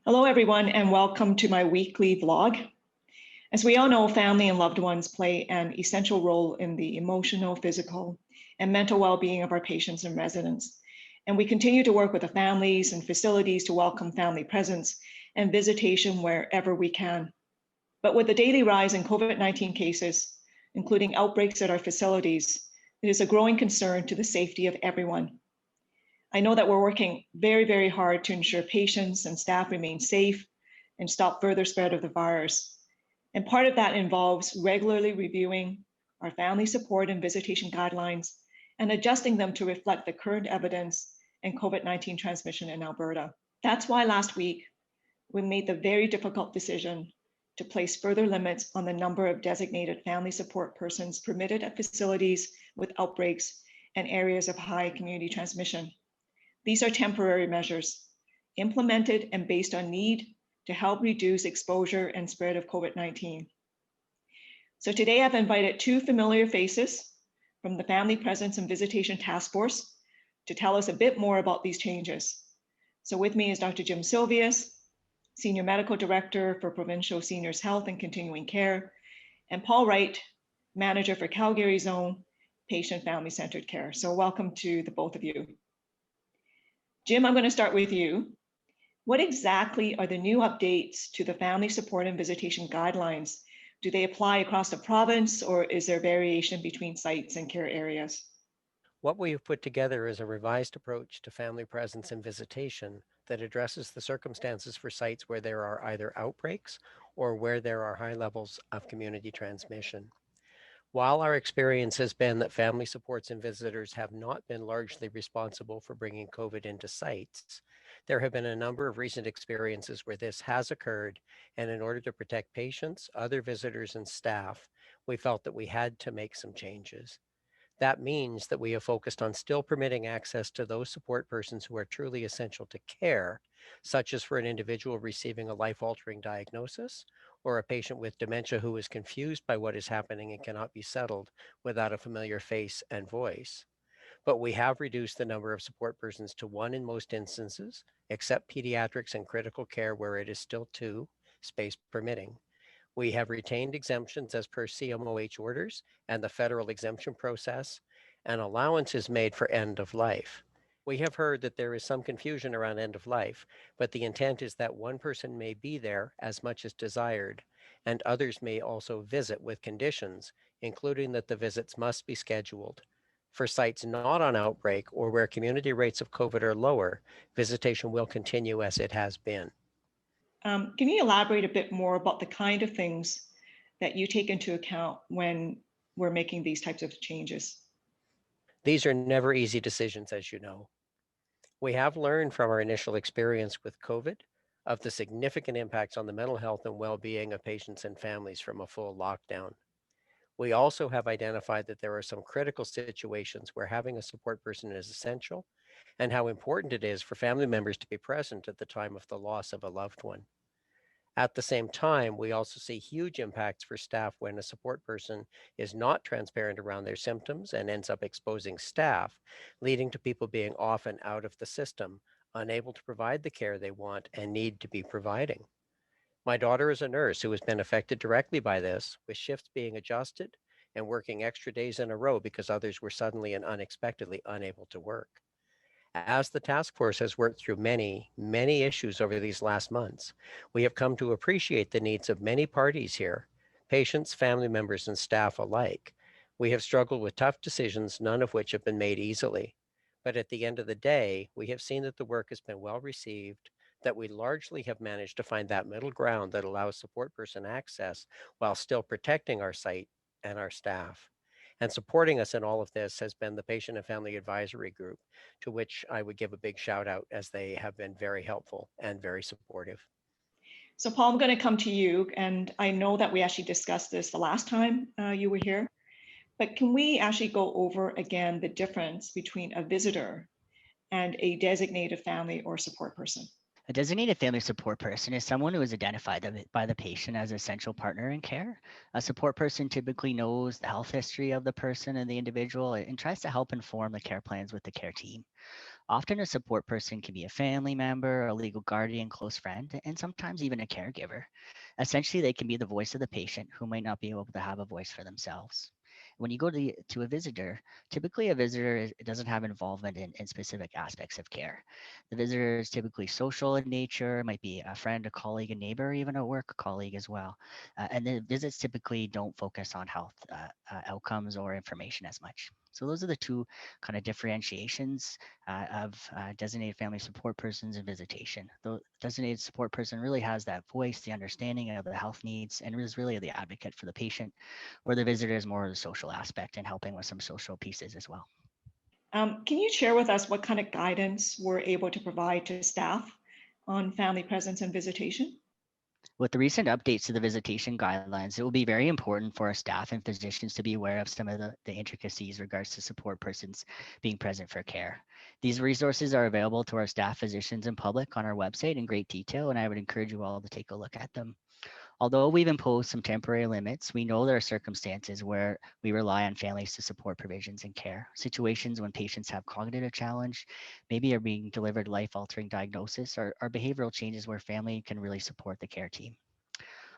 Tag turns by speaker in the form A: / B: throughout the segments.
A: Hello, everyone, and welcome to my weekly vlog. As we all know, family and loved ones play an essential role in the emotional, physical, and mental well-being of our patients and residents. And we continue to work with the families and facilities to welcome family presence and visitation wherever we can. But with the daily rise in COVID-19 cases, including outbreaks at our facilities, it is a growing concern to the safety of everyone. I know that we're working very, very hard to ensure patients and staff remain safe and stop further spread of the virus. And part of that involves regularly reviewing our family support and visitation guidelines and adjusting them to reflect the current evidence and COVID-19 transmission in Alberta. That's why last week we made the very difficult decision to place further limits on the number of designated family support persons permitted at facilities with outbreaks and areas of high community transmission. These are temporary measures implemented and based on need to help reduce exposure and spread of COVID-19. So today I've invited two familiar faces from the Family Presence and Visitation Task Force to tell us a bit more about these changes. So with me is Dr. Jim Silvius, Senior Medical Director for Provincial Seniors Health and Continuing Care, and Paul Wright, Manager for Calgary Zone, Patient Family Centered Care. So welcome to the both of you. Jim, I'm going to start with you. What exactly are the new updates to the family support and visitation guidelines? Do they apply across the province, or is there variation between sites and care areas?
B: What we have put together is a revised approach to family presence and visitation that addresses the circumstances for sites where there are either outbreaks or where there are high levels of community transmission. While our experience has been that family supports and visitors have not been largely responsible for bringing COVID into sites, there have been a number of recent experiences where this has occurred, and in order to protect patients, other visitors, and staff, we felt that we had to make some changes. That means that we have focused on still permitting access to those support persons who are truly essential to care, such as for an individual receiving a life-altering diagnosis or a patient with dementia who is confused by what is happening and cannot be settled without a familiar face and voice. But we have reduced the number of support persons to one in most instances, except pediatrics and critical care where it is still two, space permitting. We have retained exemptions as per CMOH orders and the federal exemption process, and allowance is made for end of life. We have heard that there is some confusion around end of life, but the intent is that one person may be there as much as desired, and others may also visit with conditions, including that the visits must be scheduled. For sites not on outbreak or where community rates of COVID are lower, visitation will continue as it has been.
A: Can you elaborate a bit more about the kind of things that you take into account when we're making these types of changes?
B: These are never easy decisions, as you know. We have learned from our initial experience with COVID of the significant impacts on the mental health and well-being of patients and families from a full lockdown. We also have identified that there are some critical situations where having a support person is essential and how important it is for family members to be present at the time of the loss of a loved one. At the same time, we also see huge impacts for staff when a support person is not transparent around their symptoms and ends up exposing staff, leading to people being off and out of the system, unable to provide the care they want and need to be providing. My daughter is a nurse who has been affected directly by this, with shifts being adjusted and working extra days in a row because others were suddenly and unexpectedly unable to work. As the task force has worked through many, many issues over these last months, we have come to appreciate the needs of many parties here, patients, family members, and staff alike. We have struggled with tough decisions, none of which have been made easily. But at the end of the day, we have seen that the work has been well received, that we largely have managed to find that middle ground that allows support person access while still protecting our site and our staff. And supporting us in all of this has been the Patient and Family Advisory Group, to which I would give a big shout out as they have been very helpful and very supportive.
A: So Paul, I'm going to come to you, and I know that we actually discussed this the last time you were here, but can we actually go over again the difference between a visitor and a designated family or support person?
C: A designated family support person is someone who is identified by the patient as an essential partner in care. A support person typically knows the health history of the person and the individual and tries to help inform the care plans with the care team. Often a support person can be a family member, a legal guardian, close friend, and sometimes even a caregiver. Essentially, they can be the voice of the patient who might not be able to have a voice for themselves. When you go to a visitor, typically a visitor doesn't have involvement in specific aspects of care. The visitor is typically social in nature, might be a friend, a colleague, a neighbor, or even a work colleague as well. And the visits typically don't focus on health outcomes or information as much. So those are the two kind of differentiations of designated family support persons and visitation. The designated support person really has that voice, the understanding of the health needs, and is really the advocate for the patient, where the visitor is more of the social aspect and helping with some social pieces as well.
A: Can you share with us what kind of guidance we're able to provide to staff on family presence and visitation?
C: With the recent updates to the visitation guidelines, it will be very important for our staff and physicians to be aware of some of the intricacies regards to support persons being present for care. These resources are available to our staff, physicians, and public on our website in great detail, and I would encourage you all to take a look at them. Although we've imposed some temporary limits, we know there are circumstances where we rely on families to support provisions and care. Situations when patients have cognitive challenge, maybe are being delivered life-altering diagnosis, or behavioral changes where family can really support the care team.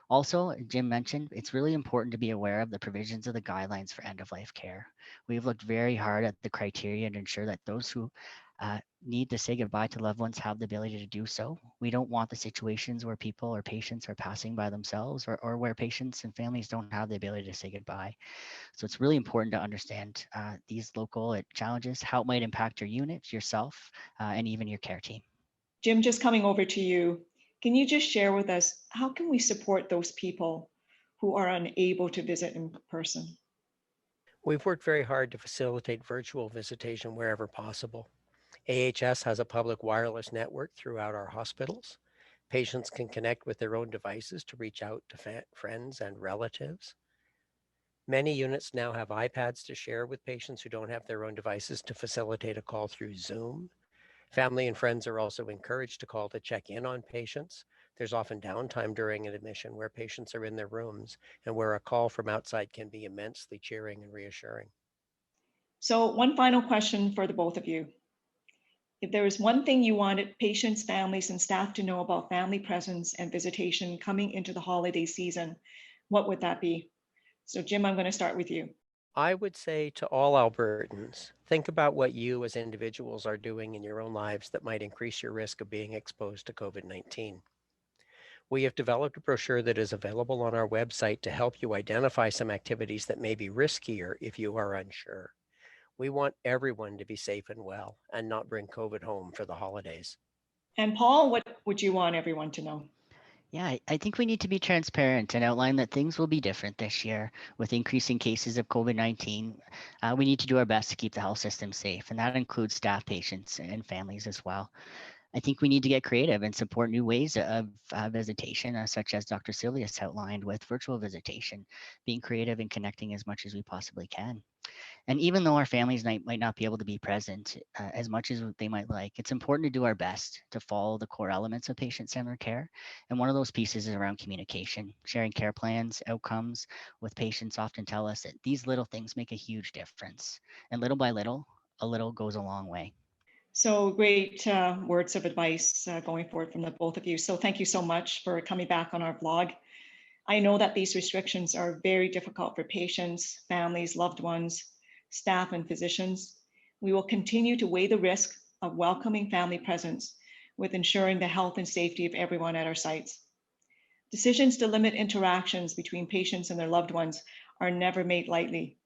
C: Also, Jim mentioned, it's really important to be aware of the provisions of the guidelines for end-of-life care. We've looked very hard at the criteria to ensure that those who need to say goodbye to loved ones have the ability to do so. We don't want the situations where people or patients are passing by themselves, or where patients and families don't have the ability to say goodbye. So it's really important to understand these local challenges, how it might impact your unit, yourself, and even your care team.
A: Jim, just coming over to you, can you just share with us how can we support those people who are unable to visit in person?
B: We've worked very hard to facilitate virtual visitation wherever possible. AHS has a public wireless network throughout our hospitals. Patients can connect with their own devices to reach out to friends and relatives. Many units now have iPads to share with patients who don't have their own devices to facilitate a call through Zoom. Family and friends are also encouraged to call to check in on patients. There's often downtime during an admission where patients are in their rooms and where a call from outside can be immensely cheering and reassuring.
A: So one final question for the both of you. If there is one thing you wanted patients, families, and staff to know about family presence and visitation coming into the holiday season, what would that be? So Jim, I'm going to start with you.
B: I would say to all Albertans, think about what you as individuals are doing in your own lives that might increase your risk of being exposed to COVID-19. We have developed a brochure that is available on our website to help you identify some activities that may be riskier if you are unsure. We want everyone to be safe and well and not bring COVID home for the holidays.
A: And Paul, what would you want everyone to know?
C: Yeah, I think we need to be transparent and outline that things will be different this year with increasing cases of COVID-19. We need to do our best to keep the health system safe, and that includes staff, patients, and families as well. I think we need to get creative and support new ways of visitation, such as Dr. Silvius outlined with virtual visitation, being creative and connecting as much as we possibly can. And even though our families might not be able to be present as much as they might like, it's important to do our best to follow the core elements of patient-centered care. And one of those pieces is around communication. Sharing care plans, outcomes with patients often tell us that these little things make a huge difference. And little by little, a little goes a long way.
A: So great words of advice going forward from the both of you. So thank you so much for coming back on our vlog. I know that these restrictions are very difficult for patients, families, loved ones, staff, and physicians. We will continue to weigh the risk of welcoming family presence with ensuring the health and safety of everyone at our sites. Decisions to limit interactions between patients and their loved ones are never made lightly,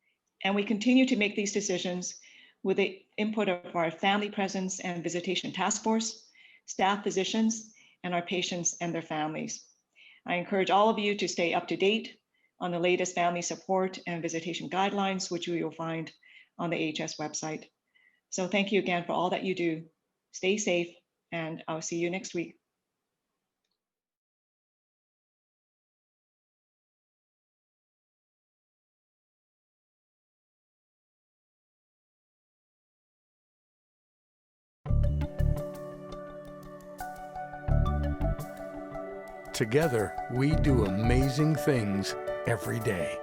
A: and we continue to make these decisions with the input of our family presence and visitation task force, staff, physicians, and our patients and their families. I encourage all of you to stay up to date on the latest family support and visitation guidelines, which you will find on the AHS website. So thank you again for all that you do. Stay safe, and I'll see you next week.
D: Together, we do amazing things every day.